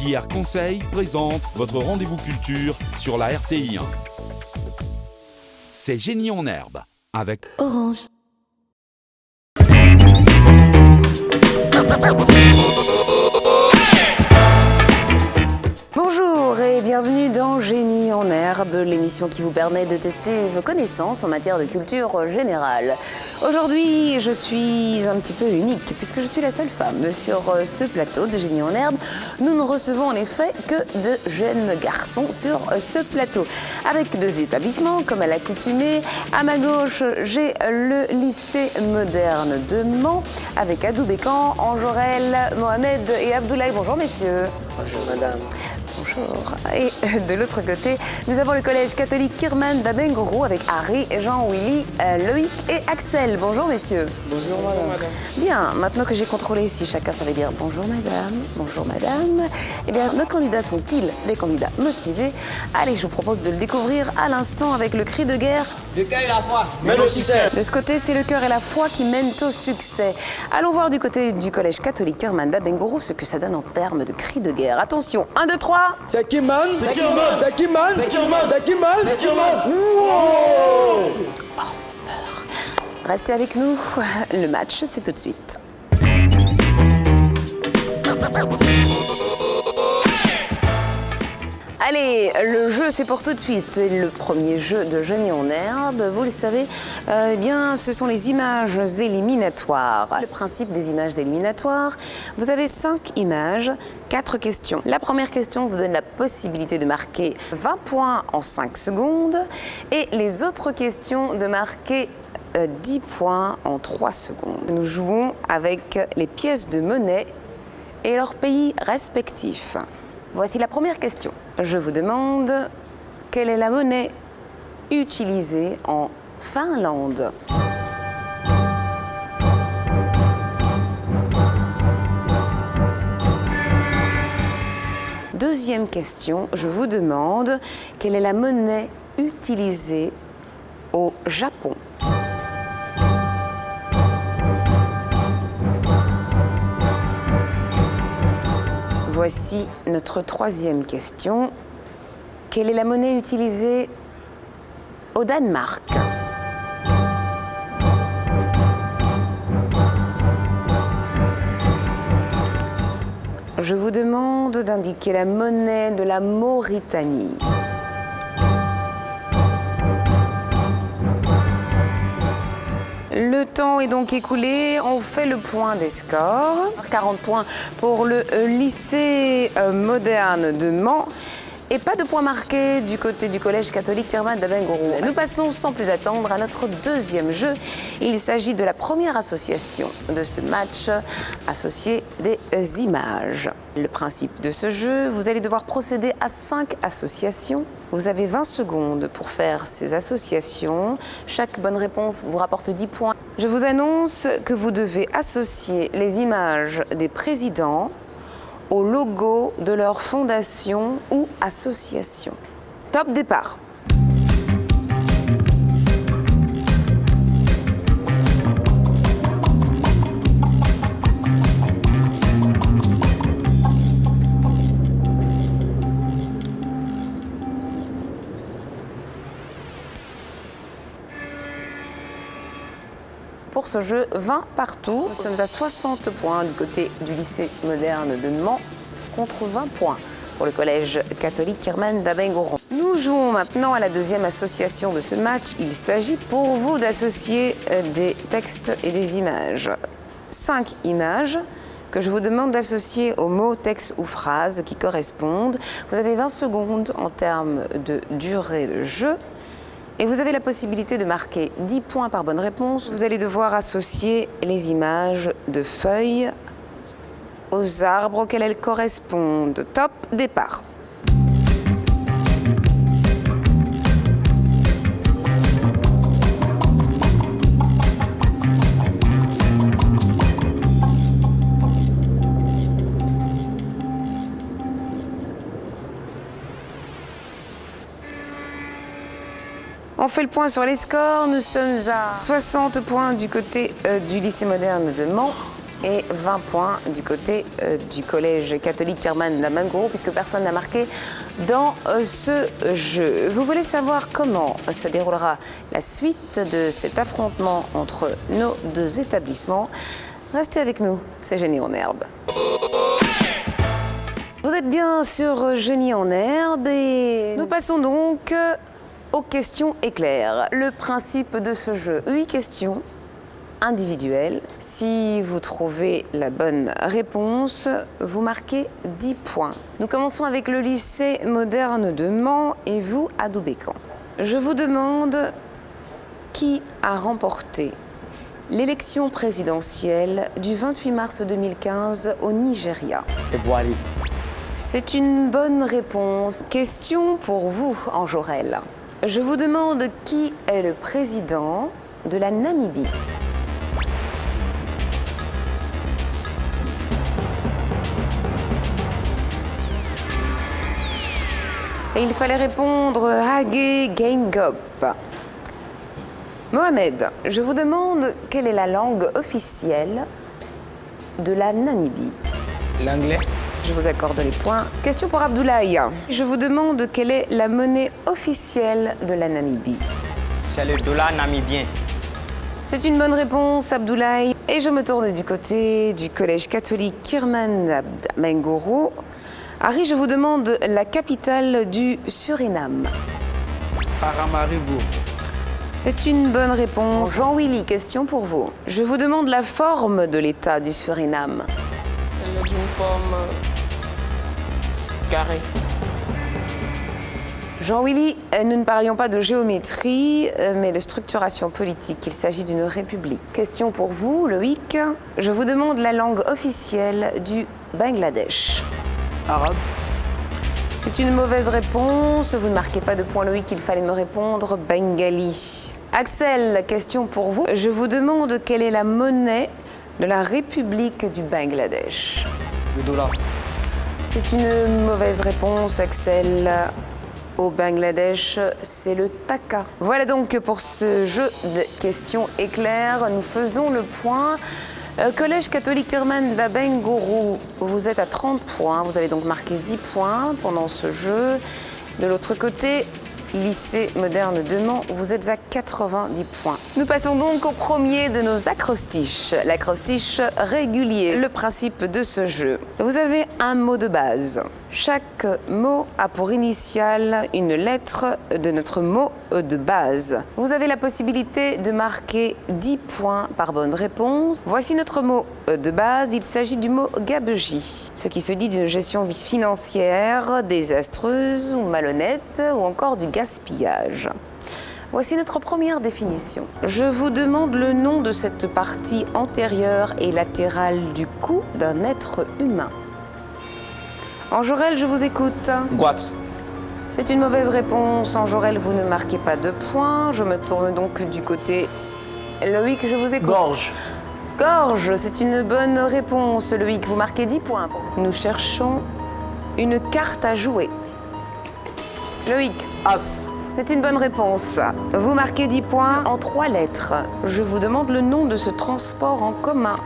JR Conseil présente votre rendez-vous culture sur la RTI 1. C'est Génie en herbe avec Orange. Bonjour et bienvenue dans Génie en herbe, l'émission qui vous permet de tester vos connaissances en matière de culture générale. Aujourd'hui, je suis un petit peu unique puisque je suis la seule femme sur ce plateau de Génie en herbe. Nous ne recevons en effet que de jeunes garçons sur ce plateau, avec deux établissements comme à l'accoutumée. À ma gauche, j'ai le lycée moderne de Mans avec Adou Bécan, Anjorel, Mohamed et Abdoulaye. Bonjour messieurs. Bonjour madame. Bonjour. Et de l'autre côté, nous avons le collège catholique Kirman d'Abengourou avec Harry, Jean, Willy, Loïc et Axel. Bonjour messieurs. Bonjour madame. Bien, maintenant que j'ai contrôlé si chacun savait dire bonjour madame, eh bien nos candidats sont-ils des candidats motivés? Allez, je vous propose de le découvrir à l'instant avec le cri de guerre. Le cœur et la foi mènent au succès. De ce côté, c'est le cœur et la foi qui mènent au succès. Allons voir du côté du collège catholique Kirman d'Abengourou ce que ça donne en termes de cri de guerre. Attention, 1, 2, 3. C'est qui man? C'est qui man? C'est qui man? C'est qui man? C'est qui man? C'est qui man? Oh, ça fait peur. Restez avec nous, le match c'est tout de suite. Allez, le jeu c'est pour tout de suite. Le premier jeu de Génie en herbe, vous le savez, eh bien ce sont les images éliminatoires. Le principe des images éliminatoires, vous avez 5 images, 4 questions. La première question vous donne la possibilité de marquer 20 points en 5 secondes et les autres questions de marquer 10 points en 3 secondes. Nous jouons avec les pièces de monnaie et leurs pays respectifs. Voici la première question. Je vous demande quelle est la monnaie utilisée en Finlande? Deuxième question, je vous demande quelle est la monnaie utilisée au Japon? Voici notre troisième question. Quelle est la monnaie utilisée au Danemark? Je vous demande d'indiquer la monnaie de la Mauritanie. Le temps est donc écoulé, on fait le point des scores. 40 points pour le lycée moderne de Mans et pas de points marqués du côté du collège catholique Kirman d'Abengourou. Nous passons sans plus attendre à notre deuxième jeu. Il s'agit de la première association de ce match, associer des images. Le principe de ce jeu, vous allez devoir procéder à 5 associations. Vous avez 20 secondes pour faire ces associations. Chaque bonne réponse vous rapporte 10 points. Je vous annonce que vous devez associer les images des présidents au logo de leur fondation ou association. Top départ. Pour ce jeu, 20 partout. Nous sommes à 60 points du côté du lycée moderne de Mans contre 20 points pour le collège catholique Kirman d'Abengourou. Nous jouons maintenant à la deuxième association de ce match. Il s'agit pour vous d'associer des textes et des images. 5 images que je vous demande d'associer aux mots, textes ou phrases qui correspondent. Vous avez 20 secondes en termes de durée de jeu. Et vous avez la possibilité de marquer 10 points par bonne réponse. Vous allez devoir associer les images de feuilles aux arbres auxquels elles correspondent. Top départ. On fait le point sur les scores. Nous sommes à 60 points du côté du lycée moderne de Mans et 20 points du côté du collège catholique Kirman Lamangoro, puisque personne n'a marqué dans ce jeu. Vous voulez savoir comment se déroulera la suite de cet affrontement entre nos deux établissements? Restez avec nous, c'est Génie en herbe. Vous êtes bien sur Génie en herbe et nous passons donc aux questions éclairs. Le principe de ce jeu, 8 questions individuelles. Si vous trouvez la bonne réponse, vous marquez 10 points. Nous commençons avec le lycée moderne de Mans et vous à Doubécan. Je vous demande qui a remporté l'élection présidentielle du 28 mars 2015 au Nigeria. C'est Boari. C'est une bonne réponse. Question pour vous, Anjorel. Je vous demande qui est le président de la Namibie. Et il fallait répondre Hage Geingob. Mohamed, je vous demande quelle est la langue officielle de la Namibie. L'anglais. Je vous accorde les points. Question pour Abdoulaye. Je vous demande quelle est la monnaie officielle de la Namibie. C'est le dollar namibien. C'est une bonne réponse, Abdoulaye. Et je me tourne du côté du collège catholique Kirman Lamangoro. Harry, je vous demande la capitale du Suriname. Paramaribo. C'est une bonne réponse. Jean-Willy, question pour vous. Je vous demande la forme de l'État du Suriname. Elle est d'une forme carrée. Jean-Willy, nous ne parlions pas de géométrie, mais de structuration politique. Il s'agit d'une république. Question pour vous, Loïc. Je vous demande la langue officielle du Bangladesh. Arabe. C'est une mauvaise réponse. Vous ne marquez pas de point, Loïc. Il fallait me répondre bengali. Axel, question pour vous. Je vous demande quelle est la monnaie de la République du Bangladesh. Le dollar. C'est une mauvaise réponse, Axel. Au Bangladesh, c'est le taka. Voilà donc pour ce jeu de questions éclairs. Nous faisons le point. Collège catholique Kirman Lamangoro, vous êtes à 30 points. Vous avez donc marqué 10 points pendant ce jeu. De l'autre côté, lycée moderne de Mans, vous êtes à 90 points. Nous passons donc au premier de nos acrostiches, l'acrostiche régulier. Le principe de ce jeu, vous avez un mot de base. Chaque mot a pour initiale une lettre de notre mot de base. Vous avez la possibilité de marquer 10 points par bonne réponse. Voici notre mot de base, il s'agit du mot gabegie, ce qui se dit d'une gestion financière désastreuse ou malhonnête ou encore du gaspillage. Voici notre première définition. Je vous demande le nom de cette partie antérieure et latérale du cou d'un être humain. Anjorel, je vous écoute. Guat. C'est une mauvaise réponse. Anjorel, vous ne marquez pas de points. Je me tourne donc du côté. Loïc, je vous écoute. Gorge. Gorge, c'est une bonne réponse. Loïc, vous marquez 10 points. Nous cherchons une carte à jouer. Loïc. As. C'est une bonne réponse. Vous marquez 10 points en 3 lettres. Je vous demande le nom de ce transport en commun.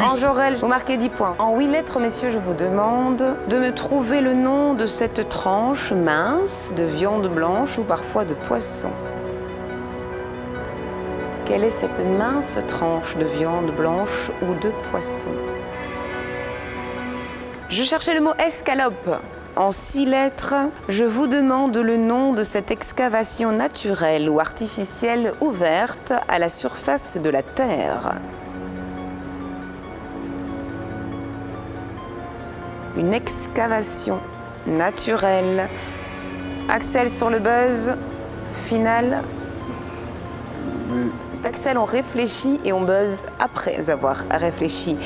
Anjorel, vous marquez 10 points. En 8 lettres, messieurs, je vous demande de me trouver le nom de cette tranche mince de viande blanche ou parfois de poisson. Quelle est cette mince tranche de viande blanche ou de poisson? Je cherchais le mot escalope. En 6 lettres, je vous demande le nom de cette excavation naturelle ou artificielle ouverte à la surface de la Terre. Une excavation naturelle. Axel sur le buzz final. Axel, on réfléchit et on buzz après avoir réfléchi.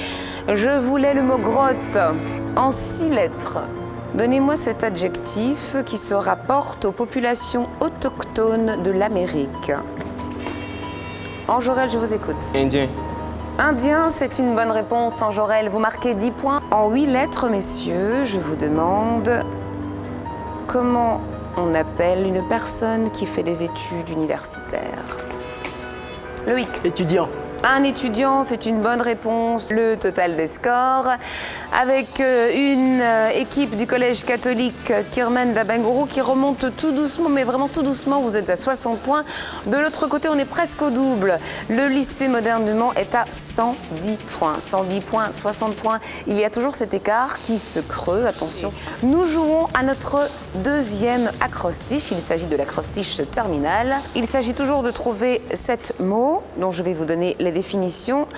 Je voulais le mot grotte en 6 lettres. Donnez-moi cet adjectif qui se rapporte aux populations autochtones de l'Amérique. Anjorel, je vous écoute. Indien. Indien, c'est une bonne réponse, Anjorel. Vous marquez 10 points. En 8 lettres, messieurs, je vous demande comment on appelle une personne qui fait des études universitaires. Loïc. Étudiant. Un étudiant, c'est une bonne réponse. Le total des scores avec une équipe du collège catholique Kirman d'Abengourou qui remonte tout doucement, mais vraiment tout doucement. Vous êtes à 60 points. De l'autre côté, on est presque au double. Le lycée moderne du Mans est à 110 points. 110 points, 60 points. Il y a toujours cet écart qui se creuse. Attention. Nous jouons à notre deuxième acrostiche. Il s'agit de l'acrostiche terminale. Il s'agit toujours de trouver 7 mots dont je vais vous donner les définitions.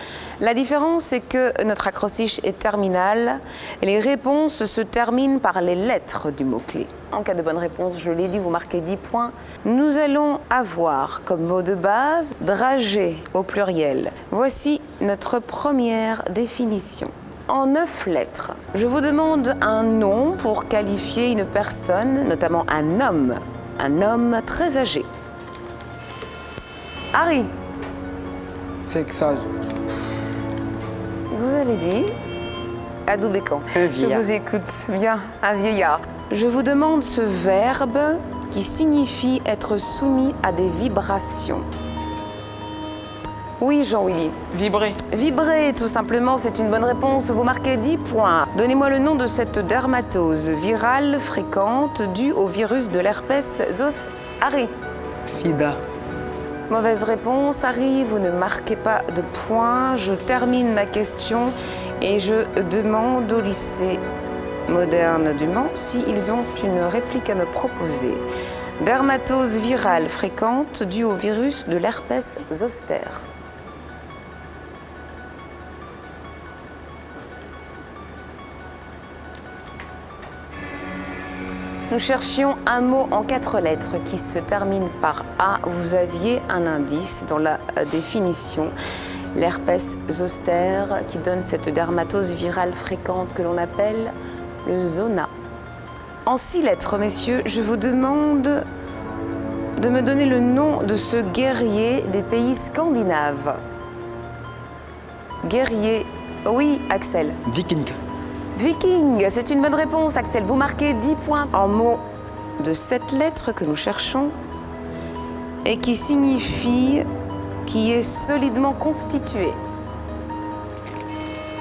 La différence, c'est que notre acrostiche est terminale et les réponses se terminent par les lettres du mot-clé. En cas de bonne réponse, je l'ai dit, vous marquez 10 points. Nous allons avoir comme mot de base dragée au pluriel. Voici notre première définition. En 9 lettres, je vous demande un nom pour qualifier une personne, notamment un homme très âgé. Harry, Sexage. vous avez dit Adoubécan. Un Je vieillard. vous écoute bien, un vieillard. Je vous demande ce verbe qui signifie être soumis à des vibrations. Oui, Jean-Willy. Vibrer. Vibrer, tout simplement, c'est une bonne réponse. Vous marquez 10 points. Donnez-moi le nom de cette dermatose virale fréquente due au virus de l'herpès zoster. Harry. Sida. Mauvaise réponse, Harry, vous ne marquez pas de points. Je termine ma question et je demande au lycée moderne du Mans s'ils ont une réplique à me proposer. Dermatose virale fréquente due au virus de l'herpès zoster. Nous cherchions un mot en 4 lettres qui se termine par A. Vous aviez un indice dans la définition. L'herpès zoster qui donne cette dermatose virale fréquente que l'on appelle le zona. En 6 lettres, messieurs, je vous demande de me donner le nom de ce guerrier des pays scandinaves. Guerrier, oui, Axel. Viking. Viking, c'est une bonne réponse, Axel. Vous marquez 10 points en mots de 7 lettres que nous cherchons et qui signifie qui est solidement constitué.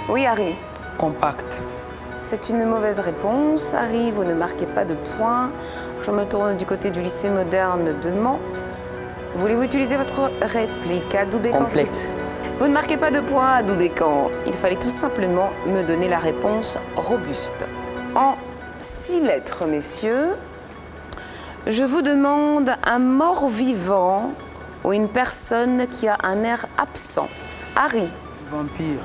Oui, Harry. Compact. C'est une mauvaise réponse. Harry, vous ne marquez pas de points. Je me tourne du côté du lycée moderne de Mans. Voulez-vous utiliser votre réplique à Doubécan? Complète. Vous ne marquez pas de points à Doubécan. Il fallait tout simplement me donner la réponse robuste. En 6 lettres, messieurs, je vous demande un mort-vivant ou une personne qui a un air absent. Harry. Vampire.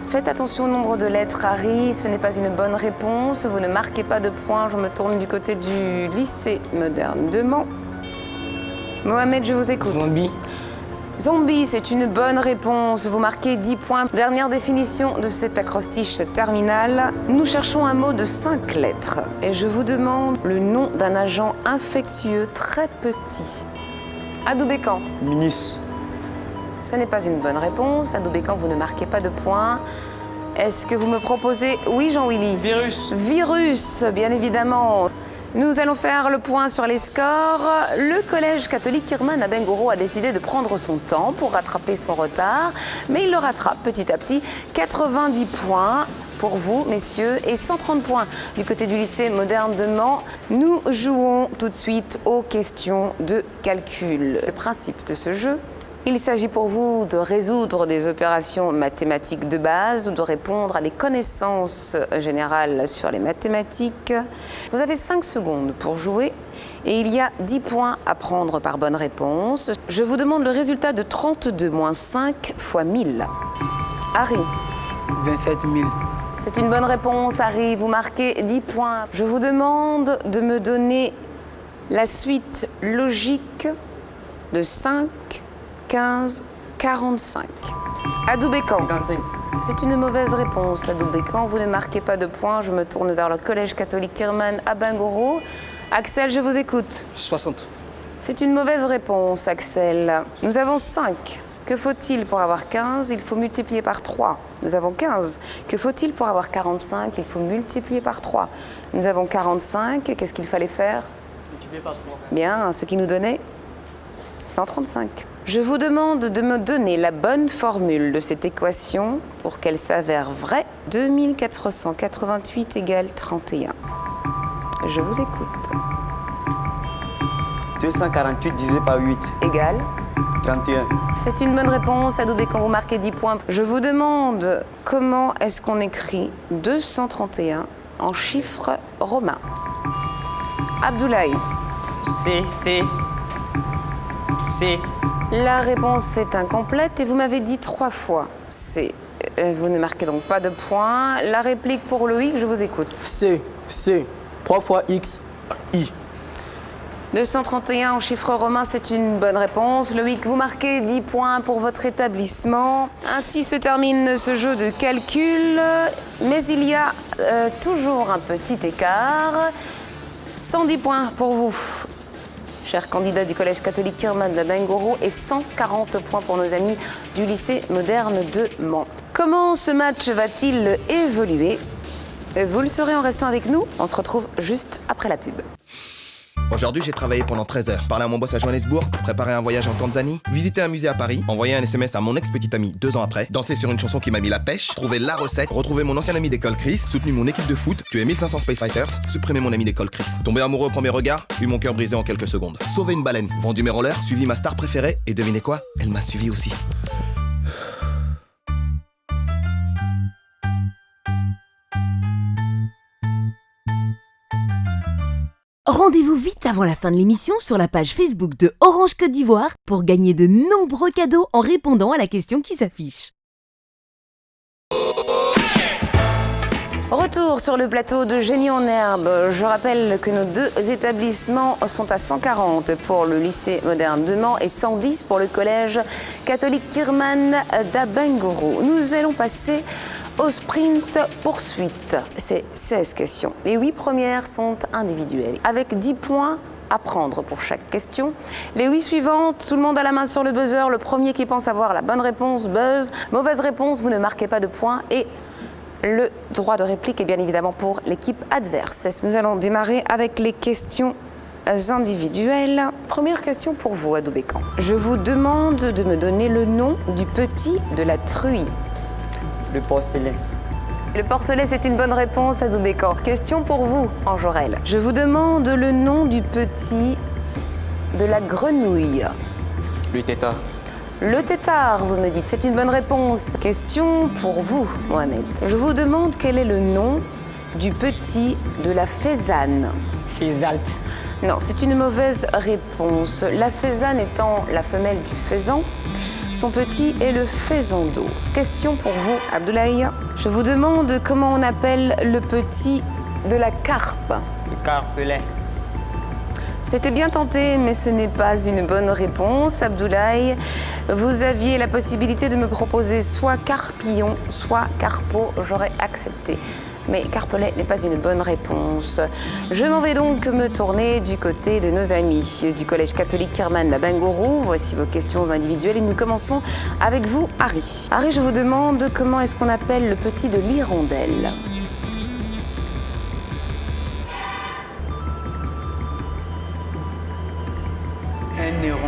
Faites attention au nombre de lettres, Harry. Ce n'est pas une bonne réponse. Vous ne marquez pas de points. Je me tourne du côté du lycée moderne de Mans. Mohamed, je vous écoute. Zombie. Zombie, c'est une bonne réponse. Vous marquez 10 points. Dernière définition de cet acrostiche terminal. Nous cherchons un mot de 5 lettres. Et je vous demande le nom d'un agent infectieux très petit. Adoubécan. Minus. Ce n'est pas une bonne réponse. Adoubécan, vous ne marquez pas de points. Est-ce que vous me proposez... Oui, Jean-Willy. Virus. Virus, bien évidemment. Nous allons faire le point sur les scores. Le collège catholique Kirman à Abengourou a décidé de prendre son temps pour rattraper son retard, mais il le rattrape petit à petit. 90 points pour vous, messieurs, et 130 points du côté du lycée moderne de Mans. Nous jouons tout de suite aux questions de calcul. Le principe de ce jeu, il s'agit pour vous de résoudre des opérations mathématiques de base ou de répondre à des connaissances générales sur les mathématiques. Vous avez 5 secondes pour jouer et il y a 10 points à prendre par bonne réponse. Je vous demande le résultat de 32 moins 5 fois 1000. Harry. 27 000. C'est une bonne réponse, Harry. Vous marquez 10 points. Je vous demande de me donner la suite logique de 5, 15, 45. Adoubécan. 55. C'est une mauvaise réponse, Adoubécan. Vous ne marquez pas de points. Je me tourne vers le collège catholique Kirman à Abengourou. Axel, je vous écoute. 60. C'est une mauvaise réponse, Axel. Nous avons 5. Que faut-il pour avoir 15? Il faut multiplier par 3. Nous avons 15. Que faut-il pour avoir 45? Il faut multiplier par 3. Nous avons 45. Qu'est-ce qu'il fallait faire? Multiplié par 3. Bien, ce qui nous donnait 135. Je vous demande de me donner la bonne formule de cette équation pour qu'elle s'avère vraie. 2488 égale 31. Je vous écoute. 248 divisé par 8, Égale. 31. C'est une bonne réponse. Adoubé, quand vous marquez 10 points. Je vous demande comment est-ce qu'on écrit 231 en chiffres romains. Abdoulaye. C. La réponse est incomplète et vous m'avez dit 3 fois C. Vous ne marquez donc pas de points. La réplique pour Loïc, je vous écoute. C. 3 fois X, I. 231 en chiffres romains, c'est une bonne réponse. Loïc, vous marquez 10 points pour votre établissement. Ainsi se termine ce jeu de calcul. Mais il y a toujours un petit écart. 110 points pour vous, chers candidats du Collège catholique Kirman de Bengoro, et 140 points pour nos amis du lycée moderne de Mans. Comment ce match va-t-il évoluer? Vous le saurez en restant avec nous. On se retrouve juste après la pub. Aujourd'hui, j'ai travaillé pendant 13 heures. Parler à mon boss à Johannesburg, préparer un voyage en Tanzanie, visiter un musée à Paris, envoyer un SMS à mon ex-petite amie 2 ans après, danser sur une chanson qui m'a mis la pêche, trouver la recette, retrouver mon ancien ami d'école Chris, soutenu mon équipe de foot, tuer 1500 Space Fighters, supprimer mon ami d'école Chris, tomber amoureux au premier regard, eu mon cœur brisé en quelques secondes, sauver une baleine, vendu mes rollers, suivi ma star préférée, et devinez quoi? Elle m'a suivi aussi. Rendez-vous vite avant la fin de l'émission sur la page Facebook de Orange Côte d'Ivoire pour gagner de nombreux cadeaux en répondant à la question qui s'affiche. Retour sur le plateau de Génie en Herbe. Je rappelle que nos 2 établissements sont à 140 pour le lycée moderne de Mans et 110 pour le collège catholique Kirman d'Abengoro. Nous allons passer au sprint poursuite. C'est 16 questions. Les 8 premières sont individuelles, avec 10 points à prendre pour chaque question. Les 8 suivantes, tout le monde a la main sur le buzzer. Le premier qui pense avoir la bonne réponse buzz. Mauvaise réponse, vous ne marquez pas de points. Et le droit de réplique est bien évidemment pour l'équipe adverse. Nous allons démarrer avec les questions individuelles. Première question pour vous, Adoubécan. Je vous demande de me donner le nom du petit de la truie. Le porcelain. Le porcelet, c'est une bonne réponse, Adoubécan. Question pour vous, Anjorel. Je vous demande le nom du petit de la grenouille. Le tétard. Le tétard, vous me dites, c'est une bonne réponse. Question pour vous, Mohamed. Je vous demande quel est le nom du petit de la faisane. Faisalte. Non, c'est une mauvaise réponse. La faisane étant la femelle du faisan, son petit est le faisan d'eau. Question pour vous, Abdoulaye. Je vous demande comment on appelle le petit de la carpe. Le carpelet. C'était bien tenté, mais ce n'est pas une bonne réponse, Abdoulaye. Vous aviez la possibilité de me proposer soit carpillon, soit carpeau. J'aurais accepté. Mais carpelet n'est pas une bonne réponse. Je m'en vais donc me tourner du côté de nos amis du Collège catholique Kirman d'Abengoro. Voici vos questions individuelles et nous commençons avec vous, Harry. Harry, je vous demande comment est-ce qu'on appelle le petit de l'hirondelle. Un héron.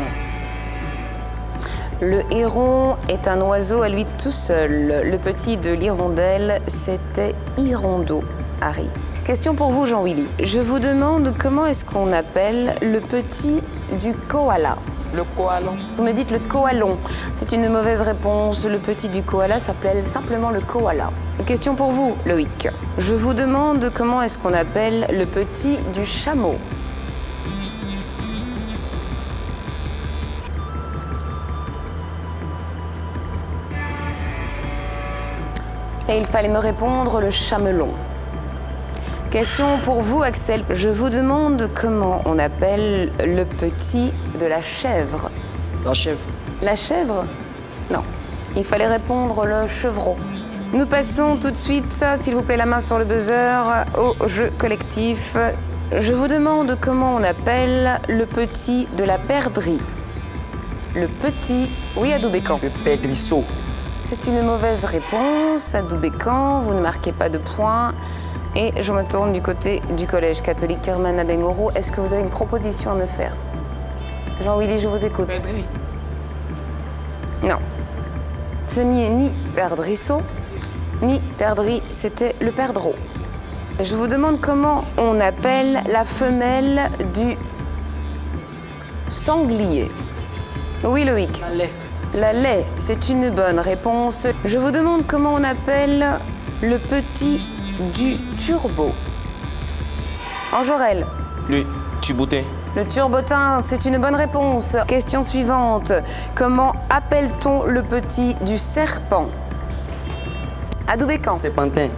Le héron est un oiseau à lui tout seul. Le petit de l'hirondelle, c'était hirondo, Harry. Question pour vous, Jean-Willy. Je vous demande comment est-ce qu'on appelle le petit du koala. Le koala. Vous me dites le koalon. C'est une mauvaise réponse. Le petit du koala s'appelle simplement le koala. Question pour vous, Loïc. Je vous demande comment est-ce qu'on appelle le petit du chameau. Et il fallait me répondre le chamelon. Question pour vous, Axel. Je vous demande comment on appelle le petit de la chèvre. La chèvre. La chèvre? Non. Il fallait répondre le chevreau. Nous passons tout de suite, s'il vous plaît, la main sur le buzzer, au jeu collectif. Je vous demande comment on appelle le petit de la perdrix. Le petit... Oui, Adoubécan. Le perdrissot. C'est une mauvaise réponse, Adoubécan. Vous ne marquez pas de points. Et je me tourne du côté du Collège catholique Kirman d'Abengoro. Est-ce que vous avez une proposition à me faire? Jean-Willy, je vous écoute. Perdrix. Non. Ce n'est ni perdriceau, ni perdrix, c'était le perdreau. Je vous demande comment on appelle la femelle du sanglier. Oui, Loïc. Lait. La laie, c'est une bonne réponse. Je vous demande comment on appelle le petit du turbo. Enjorel. Le turboutin. Le turbotin, c'est une bonne réponse. Question suivante. Comment appelle-t-on le petit du serpent? Adoubécan. Serpentin.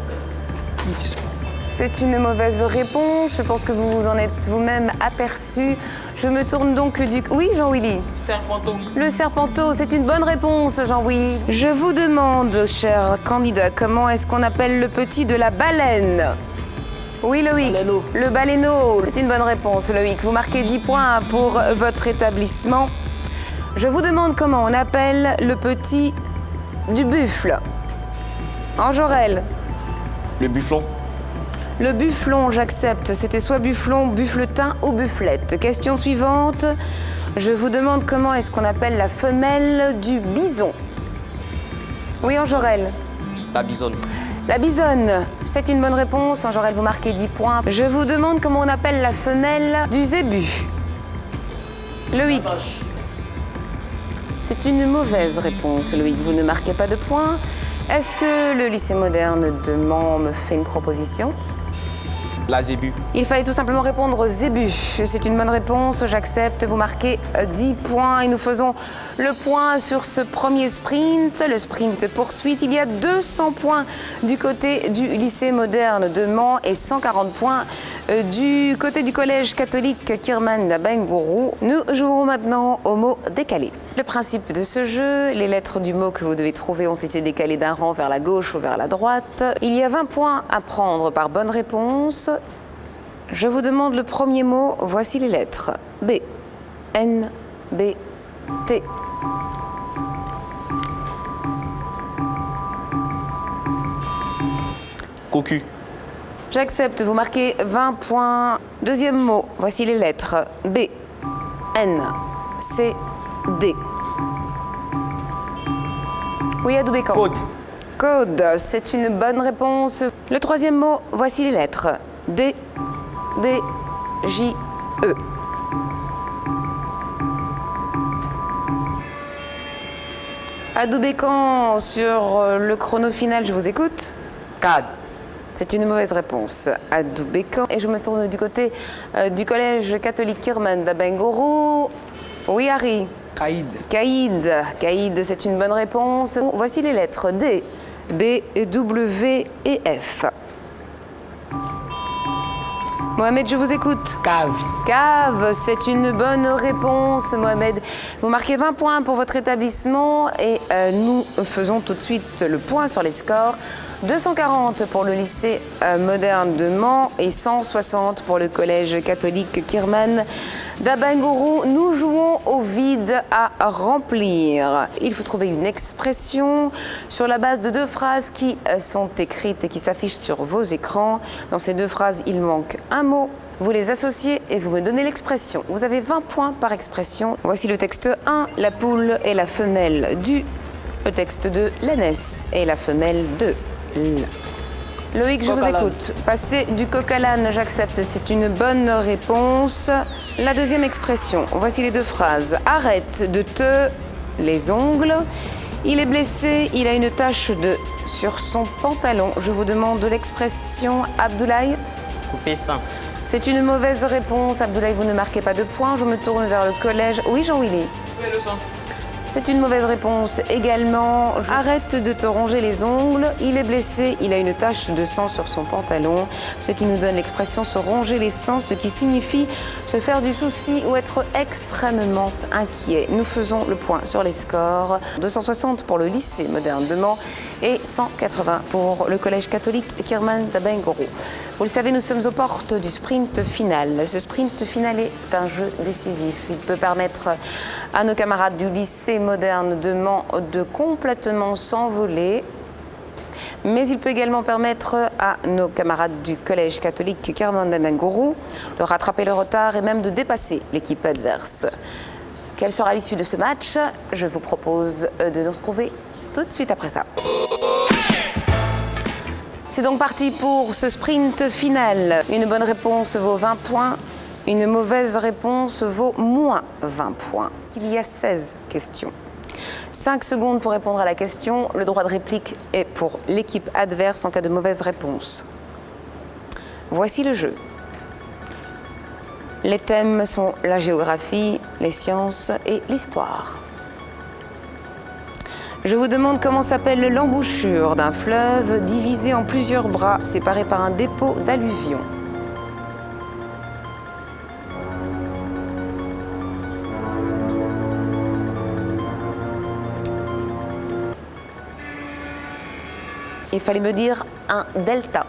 C'est une mauvaise réponse. Je pense que vous vous en êtes vous-même aperçu. Je me tourne donc du... Oui, Jean-Willy? Serpenteau. Le serpenteau, c'est une bonne réponse, Jean-Willy. Je vous demande, cher candidat, comment est-ce qu'on appelle le petit de la baleine? Oui, Loïc. Baleineau. Le baleineau. C'est une bonne réponse, Loïc. Vous marquez 10 points pour votre établissement. Je vous demande comment on appelle le petit du buffle. Enjorel. Le bufflon. Le bufflon, j'accepte. C'était soit bufflon, buffletin ou bufflette. Question suivante. Je vous demande comment est-ce qu'on appelle la femelle du bison. Oui, Enjorel. La bisonne. La bisonne, c'est une bonne réponse. Enjorel, vous marquez 10 points. Je vous demande comment on appelle la femelle du zébu. Loïc. C'est une mauvaise réponse, Loïc. Vous ne marquez pas de points. Est-ce que le lycée moderne de Mans me fait une proposition? La zébu. Il fallait tout simplement répondre zébu. C'est une bonne réponse, j'accepte. Vous marquez 10 points et nous faisons le point sur ce premier sprint. Le sprint poursuite. Il y a 200 points du côté du lycée moderne de Mans et 140 points du côté du collège catholique Kirman d'Abengourou. Nous jouons maintenant au mot décalé. Le principe de ce jeu, les lettres du mot que vous devez trouver ont été décalées d'un rang vers la gauche ou vers la droite. Il y a 20 points à prendre par bonne réponse. Je vous demande le premier mot. Voici les lettres. B, N, B, T. Cocu. J'accepte, vous marquez 20 points. Deuxième mot. Voici les lettres. B, N, C, D. Oui, Adoubécan. Code. Code, c'est une bonne réponse. Le troisième mot, voici les lettres. D, B, J, E. Adoubécan, sur le chrono final, je vous écoute. Cad. C'est une mauvaise réponse. Adoubécan. Et je me tourne du côté du collège catholique Kirman d'Abengourou. Oui, Harry. Caïd. Caïd. Caïd, c'est une bonne réponse. Voici les lettres D, B, W et F. Mohamed, je vous écoute. Cave. Cave, c'est une bonne réponse, Mohamed. Vous marquez 20 points pour votre établissement et nous faisons tout de suite le point sur les scores. 240 pour le lycée moderne de Mans et 160 pour le collège catholique Kirman d'Abengourou. Nous jouons au vide à remplir. Il faut trouver une expression sur la base de 2 phrases qui sont écrites et qui s'affichent sur vos écrans. Dans ces 2 phrases, il manque un mot. Vous les associez et vous me donnez l'expression. Vous avez 20 points par expression. Voici le texte 1, la poule est la femelle du. Le texte 2, l'aînesse est la femelle de. Loïc, je vous écoute. Passer du coq à l'âne, j'accepte, c'est une bonne réponse. La deuxième expression, voici les 2 phrases. Arrête de te les ongles. Il est blessé, il a une tache de sur son pantalon. Je vous demande de l'expression Abdoulaye. Couper sang. C'est une mauvaise réponse. Abdoulaye, vous ne marquez pas de points. Je me tourne vers le collège. Oui, Jean-Willy. Couper le sang. C'est une mauvaise réponse également. Arrête de te ronger les ongles. Il est blessé, il a une tache de sang sur son pantalon. Ce qui nous donne l'expression se ronger les sangs, ce qui signifie se faire du souci ou être extrêmement inquiet. Nous faisons le point sur les scores. 260 pour le lycée moderne de Mans et 180 pour le collège catholique Kirman d'Abengourou. Vous le savez, nous sommes aux portes du sprint final. Ce sprint final est un jeu décisif. Il peut permettre à nos camarades du lycée moderne de Mans de complètement s'envoler. Mais il peut également permettre à nos camarades du collège catholique Kirman d'Abengourou de rattraper le retard et même de dépasser l'équipe adverse. Quelle sera l'issue de ce match? Je vous propose de nous retrouver tout de suite après ça. C'est donc parti pour ce sprint final. Une bonne réponse vaut 20 points, une mauvaise réponse vaut moins 20 points. Il y a 16 questions. 5 secondes pour répondre à la question. Le droit de réplique est pour l'équipe adverse en cas de mauvaise réponse. Voici le jeu. Les thèmes sont la géographie, les sciences et l'histoire. Je vous demande comment s'appelle l'embouchure d'un fleuve divisé en plusieurs bras, séparés par un dépôt d'alluvions. Il fallait me dire un delta.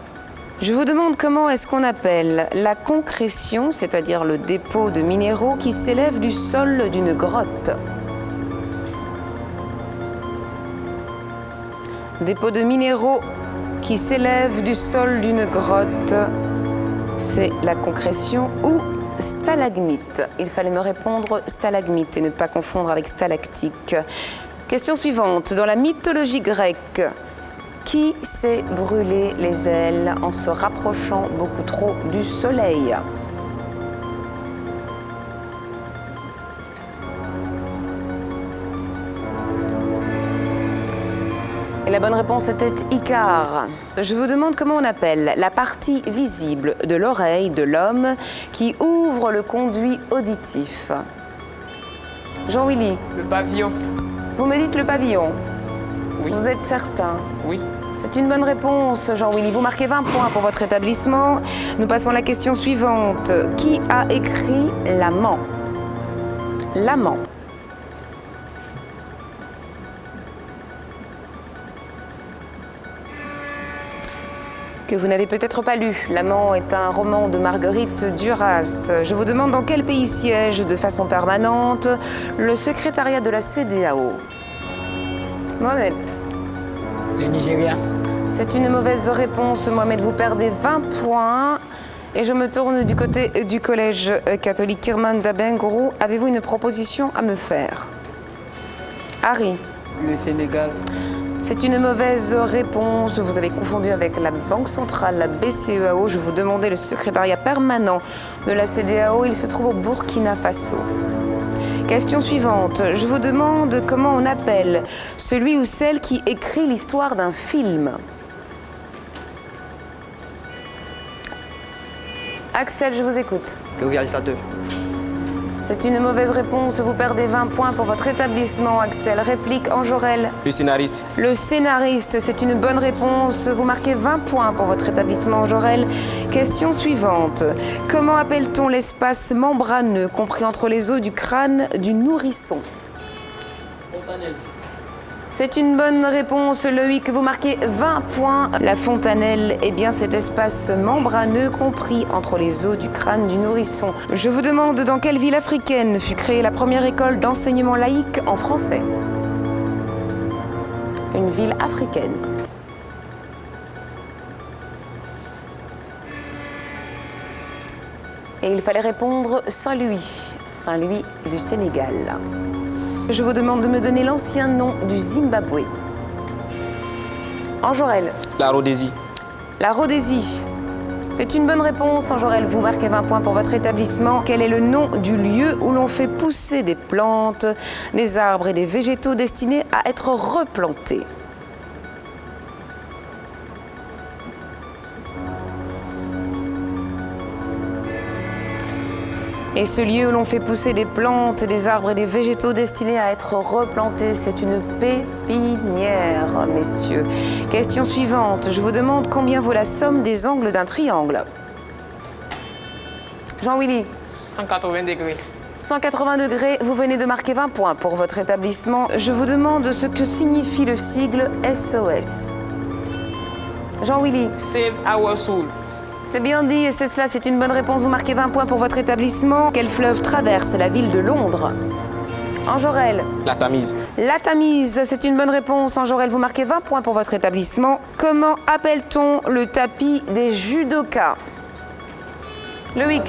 Je vous demande comment est-ce qu'on appelle la concrétion, c'est-à-dire le dépôt de minéraux qui s'élève du sol d'une grotte. Dépôt de minéraux qui s'élève du sol d'une grotte, c'est la concrétion ou stalagmite. Il fallait me répondre stalagmite et ne pas confondre avec stalactique. Question suivante. Dans la mythologie grecque, qui s'est brûlé les ailes en se rapprochant beaucoup trop du soleil? Et la bonne réponse était Icare. Je vous demande comment on appelle la partie visible de l'oreille de l'homme qui ouvre le conduit auditif. Jean-Willy. Le pavillon. Vous me dites le pavillon. Oui. Vous êtes certain? Oui. C'est une bonne réponse, Jean-Willy. Vous marquez 20 points pour votre établissement. Nous passons à la question suivante. Qui a écrit L'amant? L'amant. Que vous n'avez peut-être pas lu. L'amant est un roman de Marguerite Duras. Je vous demande dans quel pays siège de façon permanente le secrétariat de la CEDEAO? Mohamed. Le Nigeria. C'est une mauvaise réponse, Mohamed. Vous perdez 20 points. Et je me tourne du côté du collège catholique Kirman d'Abengourou. Avez-vous une proposition à me faire? Harry. Le Sénégal. C'est une mauvaise réponse. Vous avez confondu avec la Banque centrale, la BCEAO. Je vous demandais le secrétariat permanent de la CEDEAO. Il se trouve au Burkina Faso. Question suivante. Je vous demande comment on appelle celui ou celle qui écrit l'histoire d'un film. Axel, je vous écoute. Le réalisateur. C'est une mauvaise réponse. Vous perdez 20 points pour votre établissement, Axel. Réplique Enjorel. Le scénariste. Le scénariste, c'est une bonne réponse. Vous marquez 20 points pour votre établissement, Enjorel. Question suivante. Comment appelle-t-on l'espace membraneux compris entre les os du crâne du nourrisson? Fontanelle. C'est une bonne réponse, Loïc. Vous marquez 20 points. La fontanelle est bien cet espace membraneux compris entre les os du crâne du nourrisson. Je vous demande dans quelle ville africaine fut créée la première école d'enseignement laïque en français? Une ville africaine. Et il fallait répondre Saint-Louis. Saint-Louis du Sénégal. Je vous demande de me donner l'ancien nom du Zimbabwe. Enjorel. La Rhodésie. La Rhodésie. C'est une bonne réponse, Enjorel. Vous marquez 20 points pour votre établissement. Quel est le nom du lieu où l'on fait pousser des plantes, des arbres et des végétaux destinés à être replantés? Et ce lieu où l'on fait pousser des plantes, des arbres et des végétaux destinés à être replantés, c'est une pépinière, messieurs. Question suivante. Je vous demande combien vaut la somme des angles d'un triangle. Jean-Willy. 180 degrés. 180 degrés, vous venez de marquer 20 points pour votre établissement. Je vous demande ce que signifie le sigle SOS. Jean-Willy. Save our soul. C'est bien dit, et c'est cela, c'est une bonne réponse. Vous marquez 20 points pour votre établissement. Quel fleuve traverse la ville de Londres? Enjorel. La Tamise. La Tamise, c'est une bonne réponse. Enjorel, vous marquez 20 points pour votre établissement. Comment appelle-t-on le tapis des judokas? Loïc,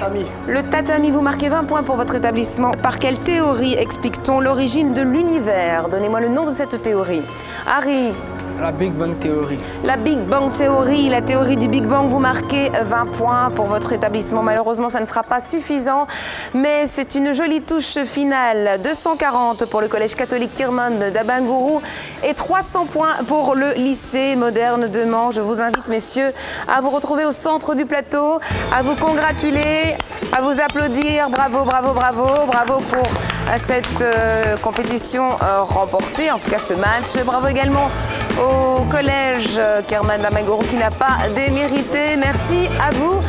le tatami, vous marquez 20 points pour votre établissement. Par quelle théorie explique-t-on l'origine de l'univers? Donnez-moi le nom de cette théorie. Harry, La Big Bang Theory. la Big Bang Theory, la théorie du Big Bang, vous marquez 20 points pour votre établissement. Malheureusement, ça ne sera pas suffisant, mais c'est une jolie touche finale. 240 pour le collège catholique Kirman d'Abangourou et 300 points pour le lycée moderne de Mans. Je vous invite, messieurs, à vous retrouver au centre du plateau, à vous congratuler, à vous applaudir. Bravo, bravo, bravo, bravo pour cette compétition remportée, en tout cas ce match. Bravo également au collège Kerman d'Abangourou qui n'a pas démérité. Merci à vous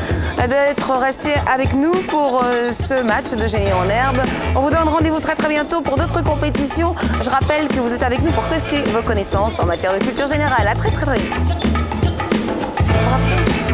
d'être restés avec nous pour ce match de Génie en herbe. On vous donne rendez-vous très très bientôt pour d'autres compétitions. Je rappelle que vous êtes avec nous pour tester vos connaissances en matière de culture générale. À très très vite. Bravo.